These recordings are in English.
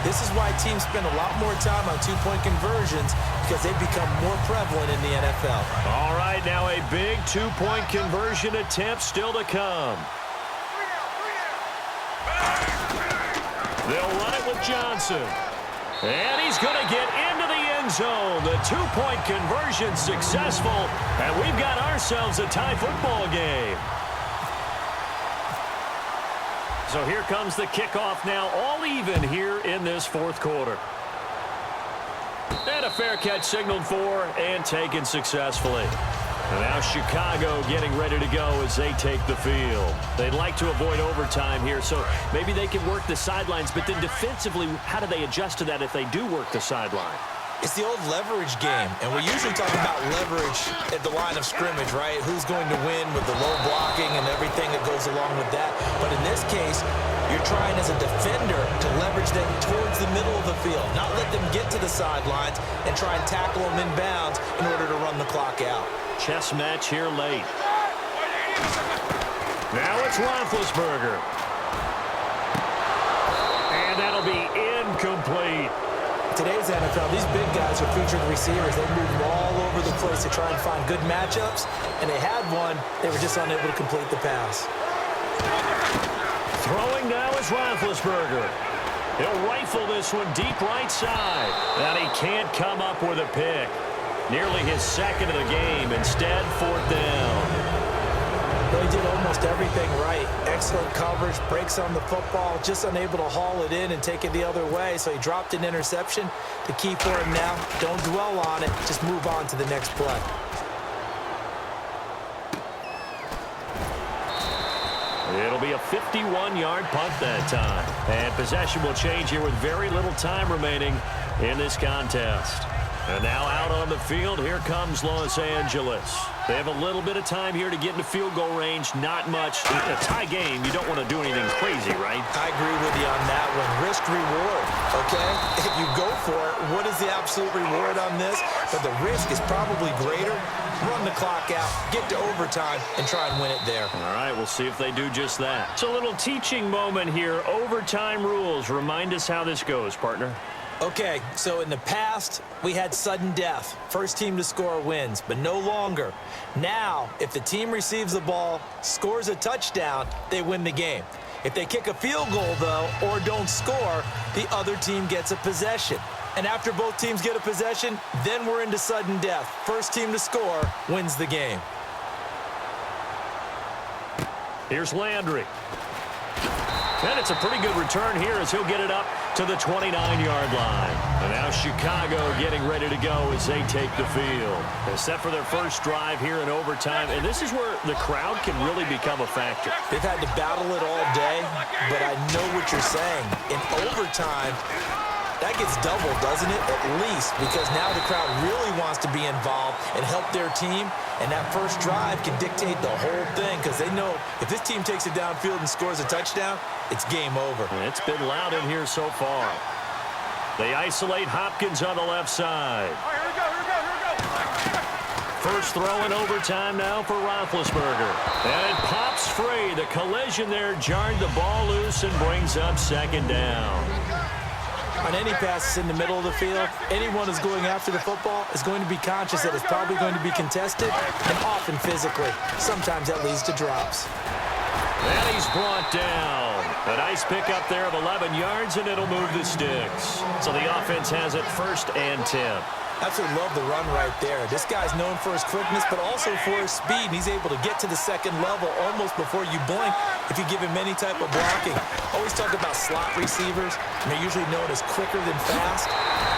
This is why teams spend a lot more time on two-point conversions because they've become more prevalent in the NFL. All right, now a big two-point conversion attempt still to come. They'll run it with Johnson. And he's going to get into the end zone. The two-point conversion successful. And we've got ourselves a tie football game. So here comes the kickoff now, all even here in this fourth quarter. And a fair catch signaled for and taken successfully. And now Chicago getting ready to go as they take the field. They'd like to avoid overtime here, so maybe they can work the sidelines, but then defensively, how do they adjust to that if they do work the sideline? It's the old leverage game, and we usually talk about leverage at the line of scrimmage, right? Who's going to win with the low blocking and everything that goes along with that. But in this case, you're trying as a defender to leverage them towards the middle of the field, not let them get to the sidelines and try and tackle them inbounds in order to run the clock out. Chess match here late. Now it's Roethlisberger. And that'll be incomplete. Today's NFL, these big guys are featured receivers. They move all over the place to try and find good matchups, and they had one. They were just unable to complete the pass. Throwing now is Roethlisberger. He'll rifle this one deep right side. And he can't come up with a pick. Nearly his second of the game. Instead, fourth down. Well, he did almost everything right. Excellent coverage, breaks on the football, just unable to haul it in and take it the other way. So he dropped an interception. The key for him now, don't dwell on it. Just move on to the next play. It'll be a 51-yard punt that time. And possession will change here with very little time remaining in this contest. And now out on the field, here comes Los Angeles. They have a little bit of time here to get into field goal range, not much. In a tie game, you don't want to do anything crazy, right? I agree with you on that one. Risk reward, okay? If you go for it, what is the absolute reward on this? But the risk is probably greater. Run the clock out, get to overtime, and try and win it there. All right, we'll see if they do just that. It's a little teaching moment here. Overtime rules. Remind us how this goes, partner. Okay, so in the past, we had sudden death. First team to score wins, but no longer. Now, if the team receives the ball, scores a touchdown, they win the game. If they kick a field goal, though, or don't score, the other team gets a possession. And after both teams get a possession, then we're into sudden death. First team to score wins the game. Here's Landry. And it's a pretty good return here as he'll get it up to the 29-yard line. And now Chicago getting ready to go as they take the field. They're set for their first drive here in overtime, and this is where the crowd can really become a factor. They've had to battle it all day, but I know what you're saying. In overtime, that gets doubled, doesn't it? At least, because now the crowd really wants to be involved and help their team, and that first drive can dictate the whole thing because they know if this team takes it downfield and scores a touchdown, it's game over. It's been loud in here so far. They isolate Hopkins on the left side. Here we go. First throw in overtime now for Roethlisberger. And it pops free. The collision there jarred the ball loose and brings up second down. On any passes in the middle of the field, anyone who's going after the football is going to be conscious that it's probably going to be contested and often physically. Sometimes that leads to drops. And he's brought down. A nice pickup there of 11 yards, and it'll move the sticks. So the offense has it 1st and 10. Absolutely love the run right there. This guy's known for his quickness, but also for his speed. And he's able to get to the second level almost before you blink if you give him any type of blocking. Always talk about slot receivers, and they're usually known as quicker than fast.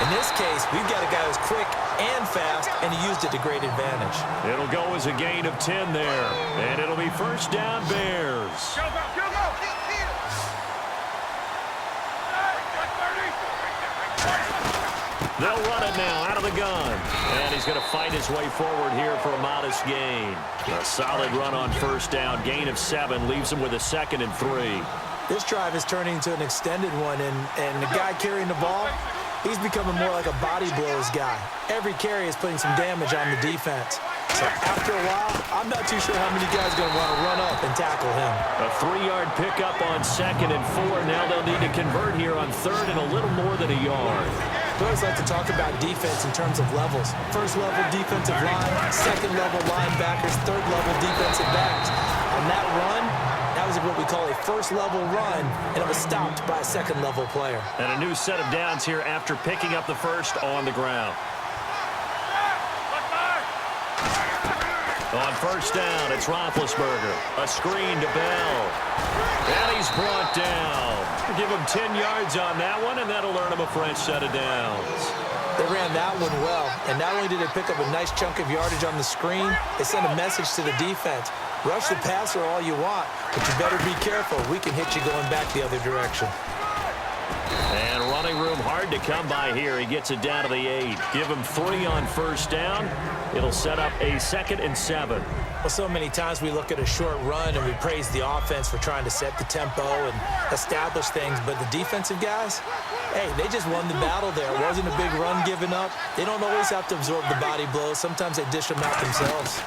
In this case, we've got a guy who's quick and fast, and he used it to great advantage. It'll go as a gain of 10 there, and it'll be first down Bears. Go, go, go, go. They'll run it now out of the gun. And he's going to fight his way forward here for a modest gain. A solid run on first down. Gain of 7 leaves him with a 2nd and 3. This drive is turning into an extended one, and the guy carrying the ball, he's becoming more like a body blows guy. Every carry is putting some damage on the defense. So after a while, I'm not too sure how many guys are going to want to run up and tackle him. A 3-yard pickup on 2nd and 4. Now they'll need to convert here on 3rd and a little more than a yard. We always like to talk about defense in terms of levels. First level defensive line, second level linebackers, third level defensive backs. On that run, that was what we call a first level run, and it was stopped by a second level player. And a new set of downs here after picking up the first on the ground. On 1st down, it's Roethlisberger. A screen to Bell. And he's brought down. Give him 10 yards on that one, and that'll earn him a fresh set of downs. They ran that one well, and not only did they pick up a nice chunk of yardage on the screen, they sent a message to the defense. Rush the passer all you want, but you better be careful. We can hit you going back the other direction. And running room hard to come by here. He gets it down to the 8. Give him 3 on 1st down. It'll set up a 2nd and 7. Well, so many times we look at a short run and we praise the offense for trying to set the tempo and establish things, but the defensive guys, hey, they just won the battle there. It wasn't a big run given up. They don't always have to absorb the body blows. Sometimes they dish them out themselves.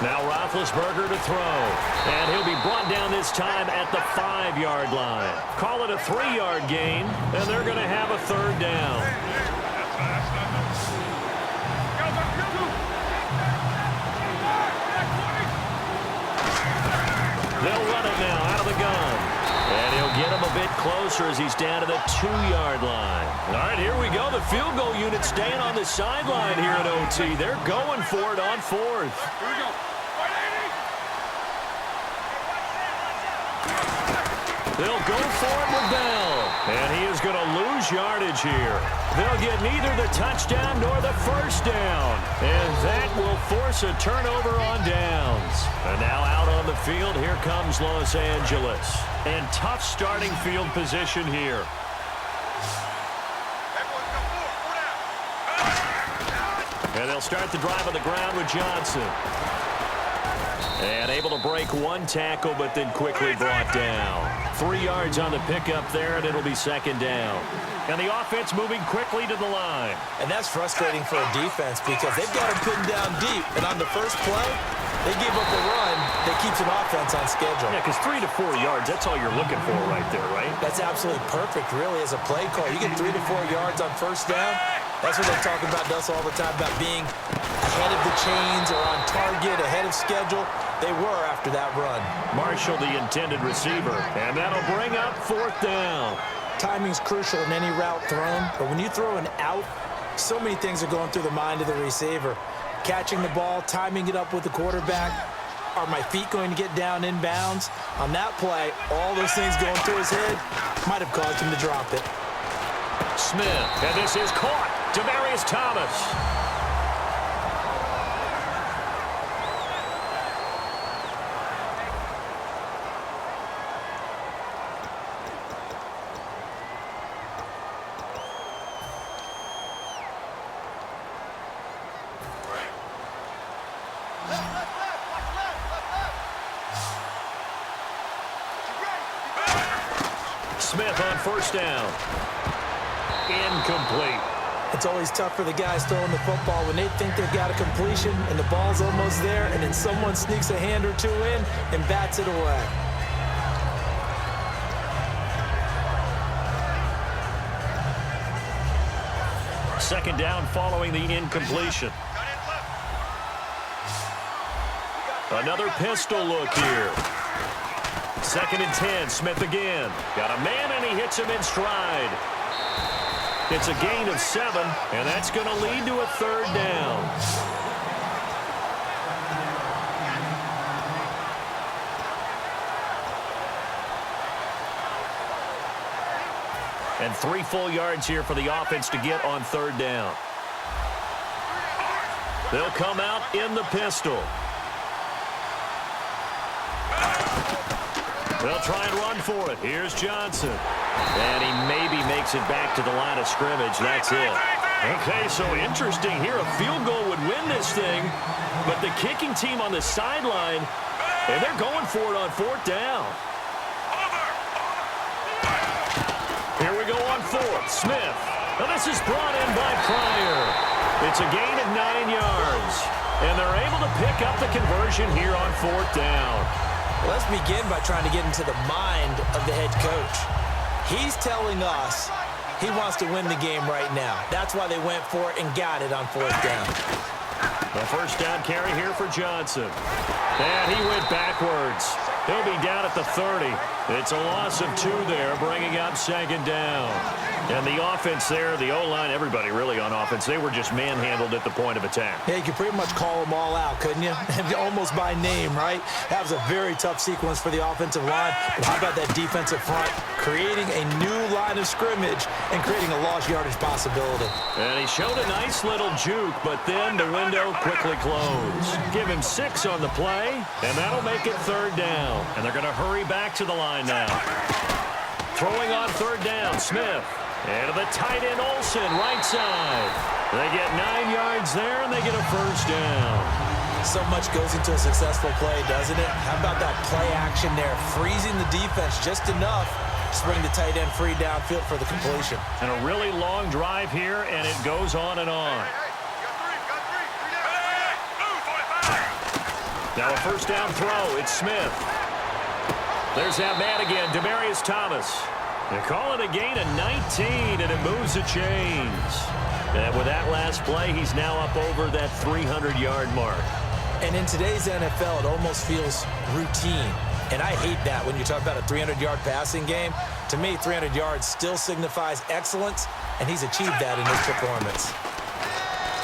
Now Roethlisberger to throw. And he'll be brought down this time at the 5-yard line. Call it a 3-yard gain, and they're going to have a 3rd down. They'll run it now out of the gun. And he'll get him a bit closer as he's down to the 2-yard line. All right, here we go. The field goal unit staying on the sideline here at OT. They're going for it on 4th. Here we go. They'll go for it with Bell. And he is going to lose yardage here. They'll get neither the touchdown nor the 1st down. And that will force a turnover on downs. And now out on the field, here comes Los Angeles. And tough starting field position here. And they'll start the drive on the ground with Johnson. And able to break one tackle, but then quickly brought down. 3 yards on the pickup there, and it'll be 2nd down. And the offense moving quickly to the line. And that's frustrating for a defense because they've got him pinned down deep. And on the first play, they gave up a run that keeps an offense on schedule. Yeah, because 3 to 4 yards, that's all you're looking for right there, right? That's absolutely perfect, really, as a play call. You get 3 to 4 yards on 1st down. That's what they talk about us all the time, about being ahead of the chains or on target, ahead of schedule. They were after that run. Marshall, the intended receiver, and that'll bring up 4th down. Timing's crucial in any route thrown, but when you throw an out, so many things are going through the mind of the receiver. Catching the ball, timing it up with the quarterback. Are my feet going to get down inbounds? On that play, all those things going through his head might have caused him to drop it. Smith, and this is caught. Demaryius Thomas. Smith on 1st down. Incomplete. It's always tough for the guys throwing the football when they think they've got a completion and the ball's almost there, and then someone sneaks a hand or two in and bats it away. Second down following the incompletion. Another pistol look here. 2nd and 10, Smith again. Got a man, and he hits him in stride. It's a gain of 7, and that's going to lead to a 3rd down. And 3 full yards here for the offense to get on 3rd down. They'll come out in the pistol. They'll try and run for it. Here's Johnson. And he maybe makes it back to the line of scrimmage. That's it. Okay, so interesting here. A field goal would win this thing, but the kicking team on the sideline, and they're going for it on 4th down. Here we go on 4th. Smith. Now this is brought in by Pryor. It's a gain of 9 yards. And they're able to pick up the conversion here on 4th down. Let's begin by trying to get into the mind of the head coach. He's telling us he wants to win the game right now. That's why they went for it and got it on 4th down. A first down carry here for Johnson. And he went backwards. He'll be down at the 30. It's a loss of 2 there, bringing up 2nd down. And the offense there, the O-line, everybody really on offense, they were just manhandled at the point of attack. Yeah, you could pretty much call them all out, couldn't you? Almost by name, right? That was a very tough sequence for the offensive line. But how about that defensive front creating a new line of scrimmage and creating a lost yardage possibility? And he showed a nice little juke, but then the window quickly closed. Give him 6 on the play, and that'll make it 3rd down. And they're going to hurry back to the line now. Throwing on 3rd down, Smith. And to the tight end, Olsen, right side. They get 9 yards there, and they get a first down. So much goes into a successful play, doesn't it? How about that play action there, freezing the defense just enough to bring the tight end free downfield for the completion. And a really long drive here, and it goes on and on. Now a first down throw. It's Smith. There's that man again, Demaryius Thomas. They call it a gain of 19, and it moves the chains. And with that last play, he's now up over that 300-yard mark. And in today's NFL, it almost feels routine. And I hate that when you talk about a 300-yard passing game. To me, 300 yards still signifies excellence, and he's achieved that in his performance.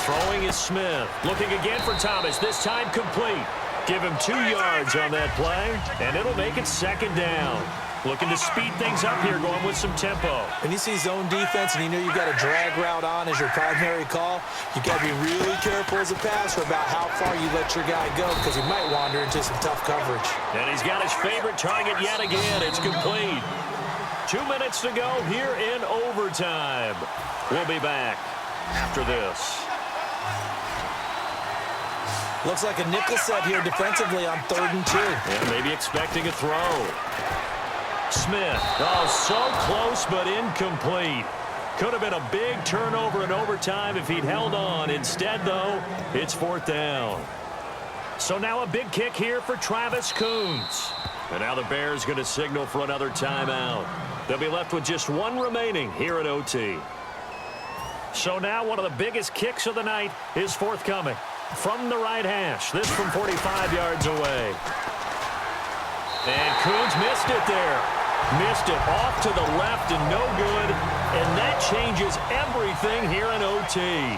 Throwing is Smith. Looking again for Thomas, this time complete. Give him 2 yards on that play, and it'll make it 2nd down. Looking to speed things up here, going with some tempo. When you see zone defense and you know you've got a drag route on as your primary call, you've got to be really careful as a passer about how far you let your guy go because he might wander into some tough coverage. And he's got his favorite target yet again. It's complete. 2 minutes to go here in overtime. We'll be back after this. Looks like a nickel set here defensively on 3rd and 2. And maybe expecting a throw. Smith. Oh, so close, but incomplete. Could have been a big turnover in overtime if he'd held on. Instead, though, it's 4th down. So now a big kick here for Travis Coons. And now the Bears going to signal for another timeout. They'll be left with just 1 remaining here at OT. So now one of the biggest kicks of the night is forthcoming. From the right hash. This from 45 yards away. And Coons missed it there. Missed it off to the left and no good. And that changes everything here in OT.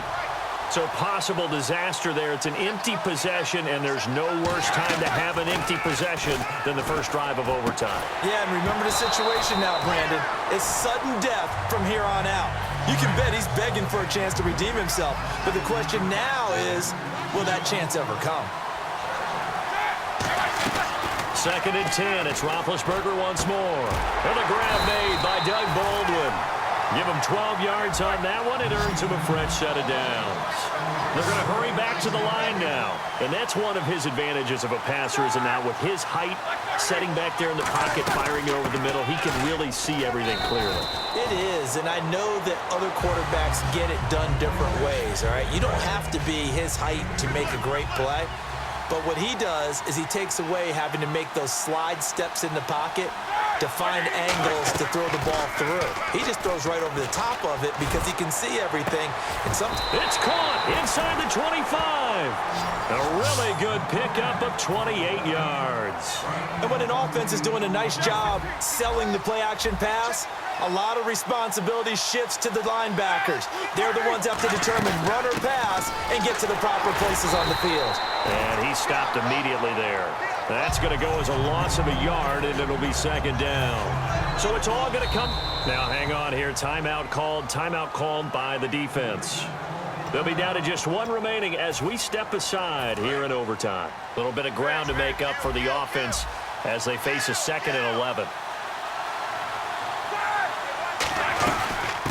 So possible disaster there. It's an empty possession, and there's no worse time to have an empty possession than the first drive of overtime. Yeah, and remember the situation now, Brandon. It's sudden death from here on out. You can bet he's begging for a chance to redeem himself. But the question now is, will that chance ever come? 2nd and 10. It's Roethlisberger once more. And a grab made by Doug Baldwin. Give him 12 yards on that one. It earns him a fresh set of downs. They're going to hurry back to the line now. And that's one of his advantages of a passer, is now with his height, setting back there in the pocket, firing it over the middle, he can really see everything clearly. It is, and I know that other quarterbacks get it done different ways, all right? You don't have to be his height to make a great play. But what he does is he takes away having to make those slide steps in the pocket to find angles to throw the ball through. He just throws right over the top of it because he can see everything. And it's caught inside the 25. A really good pickup of 28 yards. And when an offense is doing a nice job selling the play-action pass, a lot of responsibility shifts to the linebackers. They're the ones that have to determine run or pass and get to the proper places on the field. And he stopped immediately there. That's going to go as a loss of a yard, and it'll be 2nd down. So it's all going to come. Now, hang on here. Timeout called by the defense. They'll be down to just 1 remaining as we step aside here in overtime. A little bit of ground to make up for the offense as they face a 2nd and 11.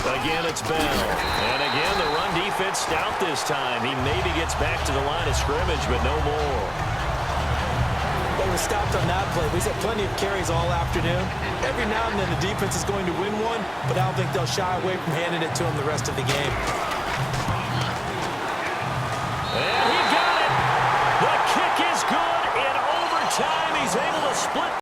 Again, it's Bell. And again, the run defense stout this time. He maybe gets back to the line of scrimmage, but no more. They were stopped on that play. We've had plenty of carries all afternoon. Every now and then the defense is going to win one, but I don't think they'll shy away from handing it to him the rest of the game. And he got it. kick is good in overtime. He's able to split